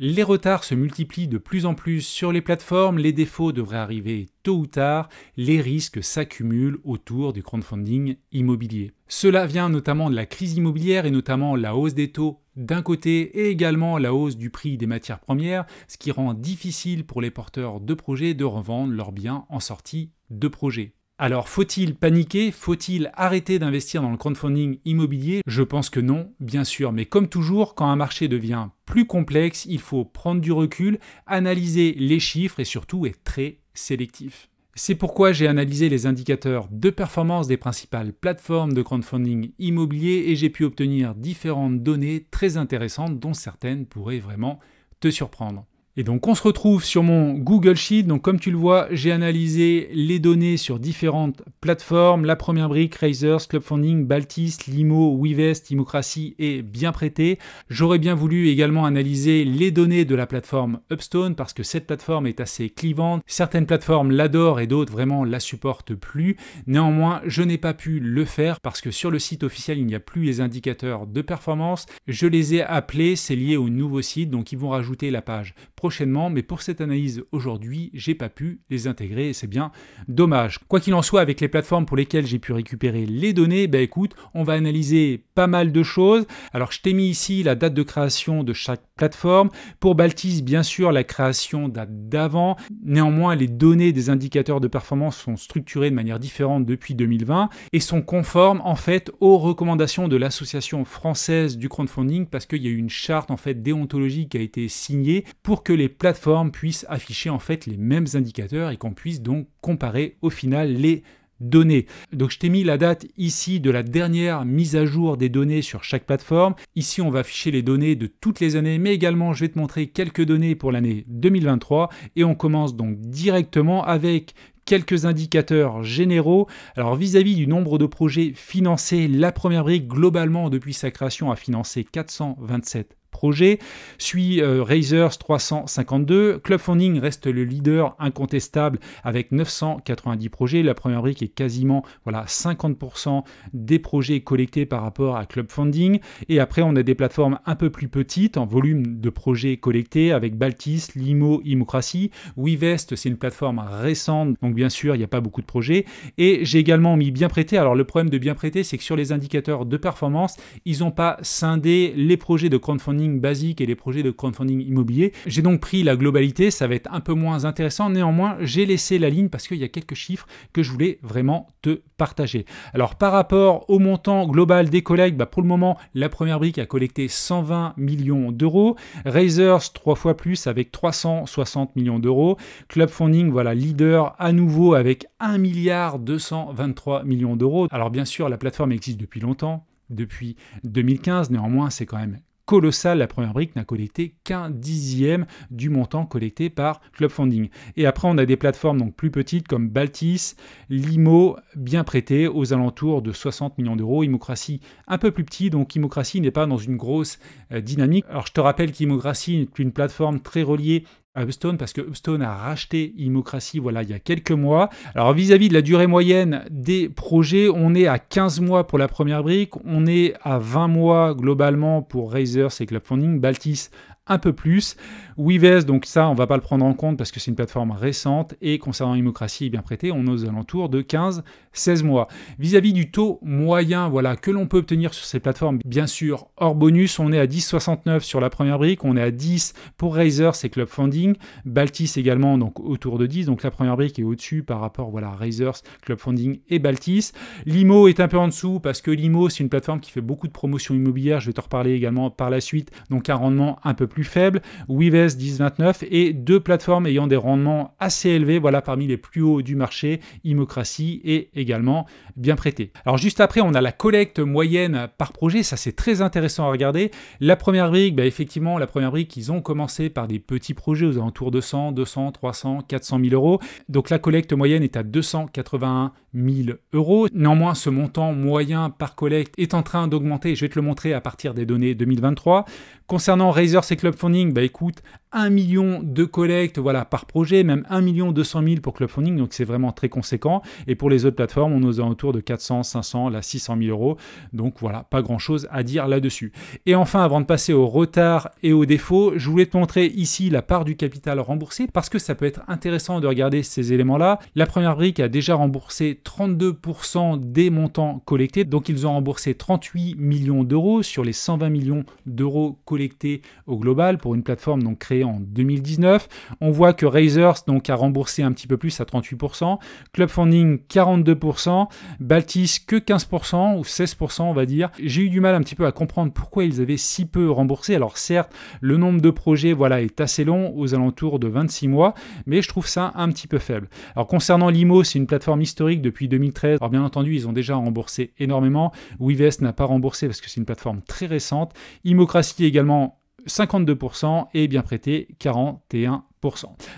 Les retards se multiplient de plus en plus sur les plateformes, les défauts devraient arriver tôt ou tard, les risques s'accumulent autour du crowdfunding immobilier. Cela vient notamment de la crise immobilière et notamment la hausse des taux d'un côté et également la hausse du prix des matières premières, ce qui rend difficile pour les porteurs de projets de revendre leurs biens en sortie de projet. Alors, faut-il paniquer? Faut-il arrêter d'investir dans le crowdfunding immobilier? Je pense que non, bien sûr. Mais comme toujours, quand un marché devient plus complexe, il faut prendre du recul, analyser les chiffres et surtout être très sélectif. C'est pourquoi j'ai analysé les indicateurs de performance des principales plateformes de crowdfunding immobilier et j'ai pu obtenir différentes données très intéressantes dont certaines pourraient vraiment te surprendre. Et donc on se retrouve sur mon Google Sheet. Donc comme tu le vois, j'ai analysé les données sur différentes plateformes. La première brique, Raisers, Clubfunding, Baltis, Limo, Wevest, Immocracy et Bienprêté. J'aurais bien voulu également analyser les données de la plateforme Upstone parce que cette plateforme est assez clivante. Certaines plateformes l'adorent et d'autres vraiment la supportent plus. Néanmoins, je n'ai pas pu le faire parce que sur le site officiel, il n'y a plus les indicateurs de performance. Je les ai appelés, c'est lié au nouveau site, donc ils vont rajouter la page prochainement, mais pour cette analyse aujourd'hui, j'ai pas pu les intégrer et c'est bien dommage. Quoi qu'il en soit, avec les plateformes pour lesquelles j'ai pu récupérer les données, écoute, on va analyser pas mal de choses. Alors je t'ai mis ici la date de création de chaque plateforme. Pour Baltis, bien sûr, la création date d'avant. Néanmoins, les données des indicateurs de performance sont structurées de manière différente depuis 2020 et sont conformes en fait aux recommandations de l'Association française du crowdfunding parce qu'il y a eu une charte en fait déontologique qui a été signée pour que les plateformes puissent afficher en fait les mêmes indicateurs et qu'on puisse donc comparer au final les données. Donc je t'ai mis la date ici de la dernière mise à jour des données sur chaque plateforme. Ici on va afficher les données de toutes les années, mais également je vais te montrer quelques données pour l'année 2023 et on commence donc directement avec quelques indicateurs généraux. Alors vis-à-vis du nombre de projets financés, la première brique globalement depuis sa création a financé 427 projets, suit Raisers 352, Clubfunding reste le leader incontestable avec 990 projets, la première brique est quasiment 50% des projets collectés par rapport à Clubfunding, et après on a des plateformes un peu plus petites en volume de projets collectés avec Baltis, Limo, Immocracy, Wevest c'est une plateforme récente, donc bien sûr il n'y a pas beaucoup de projets, et j'ai également mis Bienprêté. Alors le problème de Bienprêté c'est que sur les indicateurs de performance, ils n'ont pas scindé les projets de crowdfunding basique et les projets de crowdfunding immobilier. J'ai donc pris la globalité, ça va être un peu moins intéressant, néanmoins j'ai laissé la ligne parce qu'il y a quelques chiffres que je voulais vraiment te partager. Alors par rapport au montant global des collectes, pour le moment la première brique a collecté 120 millions d'euros, Raisers 3 fois plus avec 360 millions d'euros, Clubfunding leader à nouveau avec 1,223 milliard d'euros. Alors bien sûr la plateforme existe depuis longtemps, depuis 2015, néanmoins c'est quand même colossal, la première brique n'a collecté qu'un dixième du montant collecté par Clubfunding. Et après, on a des plateformes donc plus petites comme Baltis, Limo, Bienprêté, aux alentours de 60 millions d'euros. Immocracy, un peu plus petit, donc Immocracy n'est pas dans une grosse dynamique. Alors, je te rappelle qu'Immocracy est une plateforme très reliée à Upstone parce que Upstone a racheté Immocracy il y a quelques mois. Alors vis-à-vis de la durée moyenne des projets, on est à 15 mois pour la première brique, on est à 20 mois globalement pour Raisers et Clubfunding, Baltis un peu plus. Wevest, donc ça, on ne va pas le prendre en compte parce que c'est une plateforme récente. Et concernant Immocracy et Bienprêté, on est aux alentours de 15-16 mois. Vis-à-vis du taux moyen que l'on peut obtenir sur ces plateformes, bien sûr, hors bonus, on est à 10,69 sur la première brique, on est à 10 pour Raisers et Clubfunding, Baltis également, donc autour de 10. Donc la première brique est au-dessus par rapport à Raisers, Clubfunding et Baltis. Limo est un peu en dessous parce que Limo, c'est une plateforme qui fait beaucoup de promotions immobilières. Je vais te reparler également par la suite. Donc un rendement un peu plus faible. Wevest 10,29 et deux plateformes ayant des rendements assez élevés, parmi les plus hauts du marché, Immocracy et également Bienprêté. Alors juste après, on a la collecte moyenne par projet, ça c'est très intéressant à regarder. La première brique, effectivement, la première brique, ils ont commencé par des petits projets aux alentours de 100, 200, 300, 400 000 euros. Donc la collecte moyenne est à 281 000 euros. Néanmoins, ce montant moyen par collecte est en train d'augmenter. Je vais te le montrer à partir des données 2023. Concernant Raisers et Club Funding, bah écoute, 1 million de collectes voilà, par projet, même 1 200 000 pour Club Funding, donc c'est vraiment très conséquent. Et pour les autres plateformes, on est aux alentours de 400, 500, là 600 000 euros. Donc voilà, pas grand chose à dire là-dessus. Et enfin, avant de passer au retard et aux défauts, je voulais te montrer ici la part du capital remboursé parce que ça peut être intéressant de regarder ces éléments-là. La première brique a déjà remboursé 32% des montants collectés, donc ils ont remboursé 38 millions d'euros sur les 120 millions d'euros collectés au global pour une plateforme donc créée en 2019. On voit que Razors donc a remboursé un petit peu plus à 38%, Club Funding 42%, Baltis que 15% ou 16% on va dire. J'ai eu du mal un petit peu à comprendre pourquoi ils avaient si peu remboursé. Alors certes, le nombre de projets voilà, est assez long, aux alentours de 26 mois, mais je trouve ça un petit peu faible. Alors concernant Limo, c'est une plateforme historique depuis 2013. Alors bien entendu, ils ont déjà remboursé énormément. Weavest n'a pas remboursé parce que c'est une plateforme très récente. Immocracy également 52% et Bien Prêté 41%.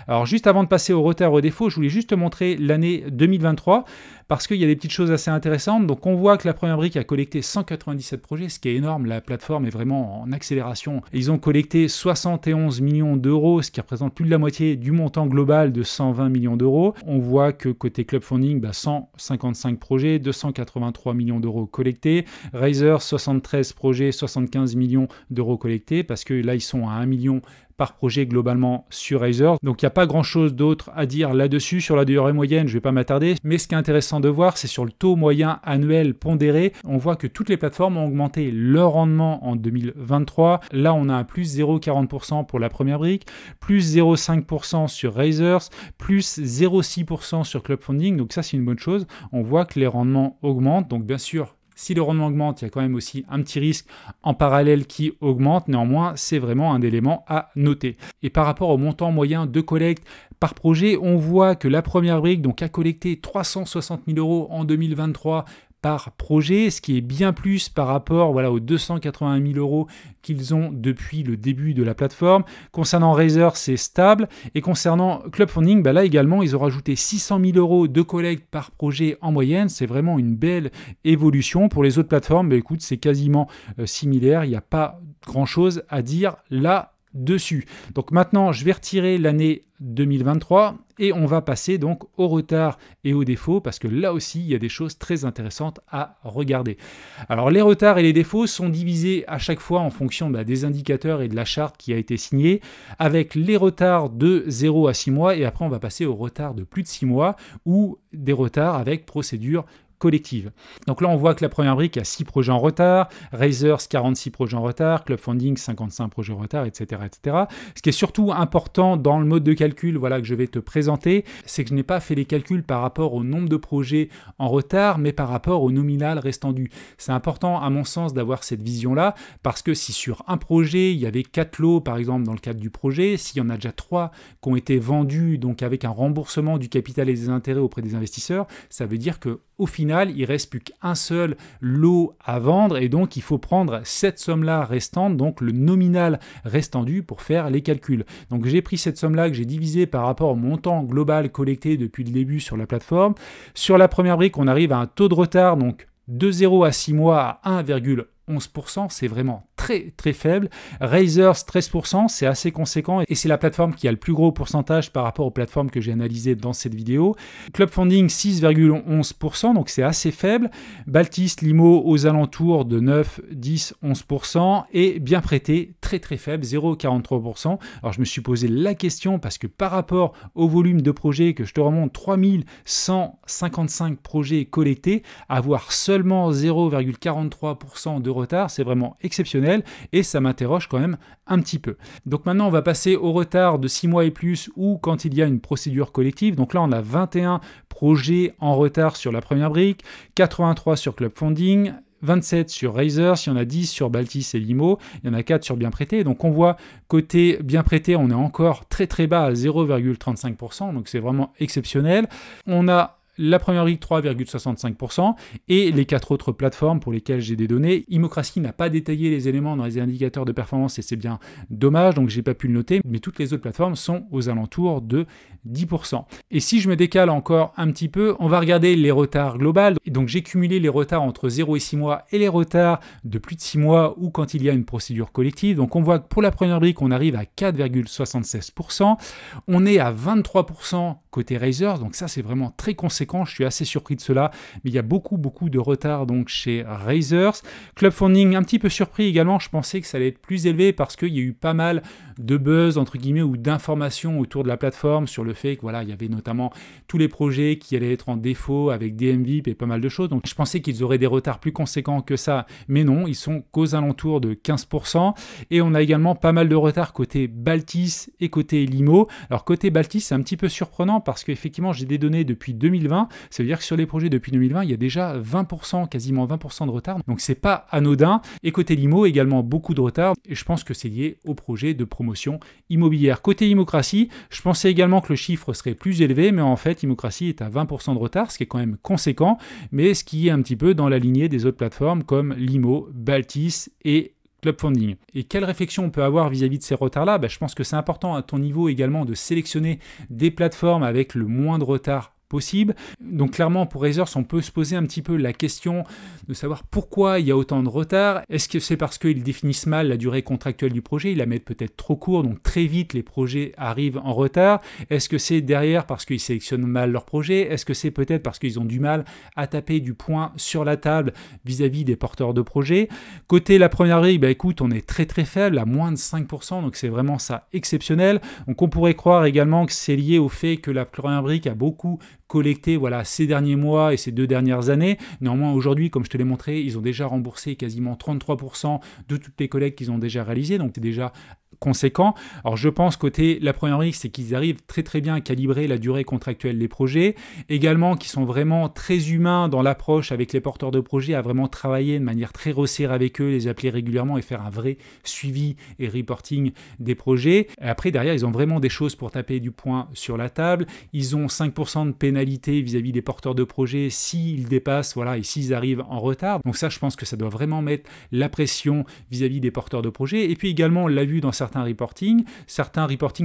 Alors juste avant de passer au retard et au défaut, je voulais juste te montrer l'année 2023 parce qu'il y a des petites choses assez intéressantes. Donc on voit que la première brique a collecté 197 projets, ce qui est énorme. La plateforme est vraiment en accélération. Ils ont collecté 71 millions d'euros, ce qui représente plus de la moitié du montant global de 120 millions d'euros. On voit que côté Club Funding, 155 projets, 283 millions d'euros collectés. Razer, 73 projets, 75 millions d'euros collectés parce que là ils sont à 1 million par projet globalement sur Razer. Donc il n'y a pas grand chose d'autre à dire là-dessus. Sur la durée moyenne, je ne vais pas m'attarder, mais ce qui est intéressant de voir, c'est sur le taux moyen annuel pondéré. On voit que toutes les plateformes ont augmenté leur rendement en 2023. Là, on a un plus 0,40% pour la première brique, plus 0,5% sur Razers, plus 0,6% sur Club Funding. Donc ça, c'est une bonne chose. On voit que les rendements augmentent. Donc bien sûr, si le rendement augmente, il y a quand même aussi un petit risque en parallèle qui augmente. Néanmoins, c'est vraiment un élément à noter. Et par rapport au montant moyen de collecte par projet, on voit que la première brique donc, a collecté 360 000 euros en 2023 par projet, ce qui est bien plus par rapport aux 280 000 euros qu'ils ont depuis le début de la plateforme. Concernant Razer, c'est stable. Et concernant Club Funding, là également, ils ont rajouté 600 000 euros de collecte par projet en moyenne. C'est vraiment une belle évolution. Pour les autres plateformes, écoute, c'est quasiment similaire. Il n'y a pas grand-chose à dire là-dessus. Donc maintenant, je vais retirer l'année 2023 et on va passer donc au retard et aux défauts parce que là aussi il y a des choses très intéressantes à regarder. Alors les retards et les défauts sont divisés à chaque fois en fonction des indicateurs et de la charte qui a été signée avec les retards de 0 à 6 mois et après on va passer aux retards de plus de 6 mois ou des retards avec procédure collective. Donc là, on voit que la première brique a 6 projets en retard, Razers 46 projets en retard, Club Funding 55 projets en retard, etc., etc. Ce qui est surtout important dans le mode de calcul que je vais te présenter, c'est que je n'ai pas fait les calculs par rapport au nombre de projets en retard, mais par rapport au nominal restant dû. C'est important, à mon sens, d'avoir cette vision-là, parce que si sur un projet, il y avait 4 lots, par exemple, dans le cadre du projet, s'il y en a déjà 3 qui ont été vendus, donc avec un remboursement du capital et des intérêts auprès des investisseurs, ça veut dire qu'au final, il ne reste plus qu'un seul lot à vendre et donc il faut prendre cette somme-là restante, donc le nominal restant dû pour faire les calculs. Donc j'ai pris cette somme-là que j'ai divisée par rapport au montant global collecté depuis le début sur la plateforme. Sur la première brique, on arrive à un taux de retard donc de 0 à 6 mois à 1,11%, c'est vraiment très très faible. Razers 13%, c'est assez conséquent et c'est la plateforme qui a le plus gros pourcentage par rapport aux plateformes que j'ai analysées dans cette vidéo. Club Funding 6,11%, donc c'est assez faible. Baltis, Limo aux alentours de 9, 10, 11% et Bien Prêté très très faible, 0,43%. Alors je me suis posé la question parce que par rapport au volume de projets que je te remonte, 3155 projets collectés, avoir seulement 0,43% de retard, c'est vraiment exceptionnel et ça m'interroge quand même un petit peu. Donc maintenant, on va passer au retard de 6 mois et plus ou quand il y a une procédure collective. Donc là, on a 21 projets en retard sur la première brique, 83 sur Club Funding, 27 sur Razers, il y en a 10 sur Baltis et Limo, il y en a 4 sur Bien Prêté. Donc on voit côté Bien Prêté, on est encore très très bas à 0,35%, donc c'est vraiment exceptionnel. On a la première brique 3,65% et les 4 autres plateformes pour lesquelles j'ai des données. Immocracy n'a pas détaillé les éléments dans les indicateurs de performance et c'est bien dommage, donc j'ai pas pu le noter, mais toutes les autres plateformes sont aux alentours de 10%. Et si je me décale encore un petit peu, on va regarder les retards globaux. Donc j'ai cumulé les retards entre 0 et 6 mois et les retards de plus de 6 mois ou quand il y a une procédure collective. Donc on voit que pour la première brique, on arrive à 4,76%. On est à 23% côté Razer, donc ça c'est vraiment très conséquent, je suis assez surpris de cela, mais il y a beaucoup de retard donc chez Razer. Club Funding, un petit peu surpris également, je pensais que ça allait être plus élevé parce qu'il y a eu pas mal de buzz entre guillemets ou d'informations autour de la plateforme sur le fait que voilà, il y avait notamment tous les projets qui allaient être en défaut avec des MVP et pas mal de choses, donc je pensais qu'ils auraient des retards plus conséquents que ça, mais non, ils sont qu'aux alentours de 15%, et on a également pas mal de retard côté Baltis et côté Limo. Alors côté Baltis, c'est un petit peu surprenant parce qu'effectivement j'ai des données depuis 2020, ça veut dire que sur les projets depuis 2020, il y a déjà 20%, quasiment 20% de retard, donc c'est pas anodin. Et côté Limo, également beaucoup de retard, et je pense que c'est lié au projet de promotion immobilière. Côté Immocracy, je pensais également que le chiffre serait plus élevé, mais en fait Immocracy est à 20% de retard, ce qui est quand même conséquent, mais ce qui est un petit peu dans la lignée des autres plateformes comme Limo, Baltis et Club Funding. Et quelle réflexion on peut avoir vis-à-vis de ces retards-là? Je pense que c'est important à ton niveau également de sélectionner des plateformes avec le moins de retard possible. Donc clairement pour Razer, on peut se poser un petit peu la question de savoir pourquoi il y a autant de retard. Est-ce que c'est parce qu'ils définissent mal la durée contractuelle du projet, ils la mettent peut-être trop court, donc très vite les projets arrivent en retard? Est-ce que c'est derrière parce qu'ils sélectionnent mal leur projet? Est-ce que c'est peut-être parce qu'ils ont du mal à taper du poing sur la table vis-à-vis des porteurs de projets? Côté la première brique, écoute, on est très faible, à moins de 5%, donc c'est vraiment ça exceptionnel. Donc on pourrait croire également que c'est lié au fait que la première brique a beaucoup collecté ces derniers mois et ces 2 dernières années. Néanmoins, aujourd'hui, comme je te l'ai montré, ils ont déjà remboursé quasiment 33% de toutes les collectes qu'ils ont déjà réalisées, donc c'est déjà conséquent. Alors je pense côté la première brique, c'est qu'ils arrivent très bien à calibrer la durée contractuelle des projets, également qu'ils sont vraiment très humains dans l'approche avec les porteurs de projets, à vraiment travailler de manière très resserrée avec eux, les appeler régulièrement et faire un vrai suivi et reporting des projets. Et après derrière, ils ont vraiment des choses pour taper du poing sur la table. Ils ont 5% de pénalité vis-à-vis des porteurs de projets s'ils dépassent, et s'ils arrivent en retard. Donc ça, je pense que ça doit vraiment mettre la pression vis-à-vis des porteurs de projets. Et puis également, on l'a vu dans certains reporting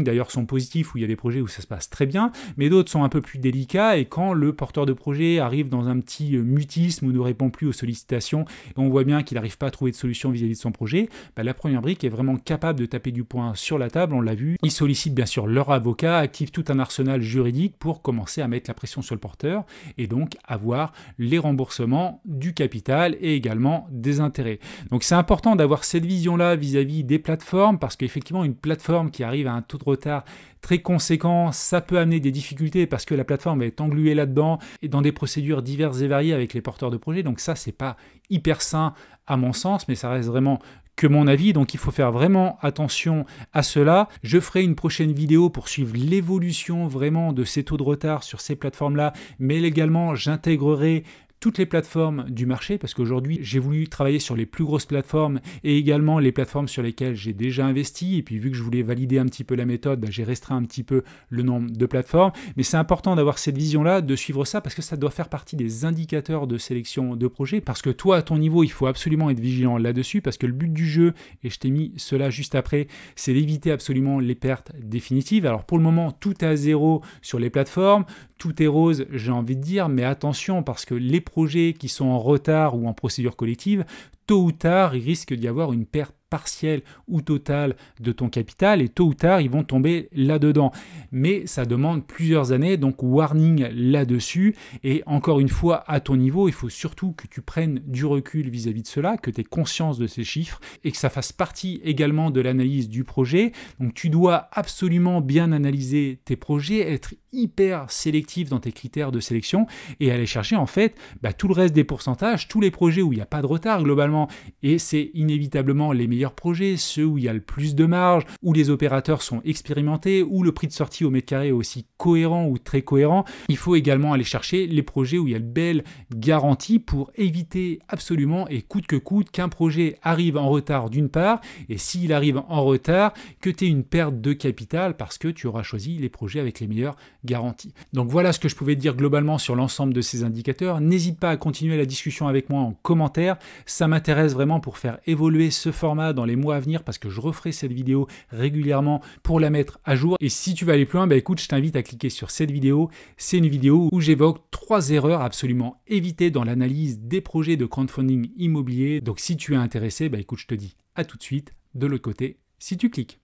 d'ailleurs sont positifs où il y a des projets où ça se passe très bien, mais d'autres sont un peu plus délicats et quand le porteur de projet arrive dans un petit mutisme ou ne répond plus aux sollicitations et on voit bien qu'il n'arrive pas à trouver de solution vis-à-vis de son projet, la première brique est vraiment capable de taper du poing sur la table, on l'a vu. Ils sollicitent bien sûr leur avocat, activent tout un arsenal juridique pour commencer à mettre la pression sur le porteur et donc avoir les remboursements du capital et également des intérêts. Donc c'est important d'avoir cette vision-là vis-à-vis des plateformes parce qu'effectivement une plateforme qui arrive à un taux de retard très conséquent, ça peut amener des difficultés parce que la plateforme va être engluée là-dedans et dans des procédures diverses et variées avec les porteurs de projets. Donc ça, c'est pas hyper sain à mon sens, mais ça reste vraiment que mon avis, donc il faut faire vraiment attention à cela. Je ferai une prochaine vidéo pour suivre l'évolution vraiment de ces taux de retard sur ces plateformes-là, mais également j'intégrerai toutes les plateformes du marché parce qu'aujourd'hui j'ai voulu travailler sur les plus grosses plateformes et également les plateformes sur lesquelles j'ai déjà investi et puis vu que je voulais valider un petit peu la méthode, j'ai restreint un petit peu le nombre de plateformes, mais c'est important d'avoir cette vision là, de suivre ça parce que ça doit faire partie des indicateurs de sélection de projets parce que toi à ton niveau il faut absolument être vigilant là-dessus parce que le but du jeu, et je t'ai mis cela juste après, c'est d'éviter absolument les pertes définitives. Alors pour le moment tout est à zéro sur les plateformes, tout est rose j'ai envie de dire, mais attention parce que les projets qui sont en retard ou en procédure collective, tôt ou tard, il risque d'y avoir une perte partielle ou totale de ton capital et tôt ou tard, ils vont tomber là-dedans. Mais ça demande plusieurs années, donc warning là-dessus. Et encore une fois, à ton niveau, il faut surtout que tu prennes du recul vis-à-vis de cela, que tu aies conscience de ces chiffres et que ça fasse partie également de l'analyse du projet. Donc tu dois absolument bien analyser tes projets, être hyper sélectif dans tes critères de sélection et aller chercher en fait tout le reste des pourcentages, tous les projets où il n'y a pas de retard globalement et c'est inévitablement les meilleurs projets, ceux où il y a le plus de marge, où les opérateurs sont expérimentés, où le prix de sortie au mètre carré est aussi cohérent ou très cohérent. Il faut également aller chercher les projets où il y a de belles garanties pour éviter absolument et coûte que coûte qu'un projet arrive en retard d'une part et s'il arrive en retard que tu aies une perte de capital parce que tu auras choisi les projets avec les meilleures garantie. Donc voilà ce que je pouvais te dire globalement sur l'ensemble de ces indicateurs. N'hésite pas à continuer la discussion avec moi en commentaire. Ça m'intéresse vraiment pour faire évoluer ce format dans les mois à venir parce que je referai cette vidéo régulièrement pour la mettre à jour. Et si tu veux aller plus loin, écoute, je t'invite à cliquer sur cette vidéo. C'est une vidéo où j'évoque 3 erreurs à absolument éviter dans l'analyse des projets de crowdfunding immobilier. Donc si tu es intéressé, écoute, je te dis à tout de suite de l'autre côté si tu cliques.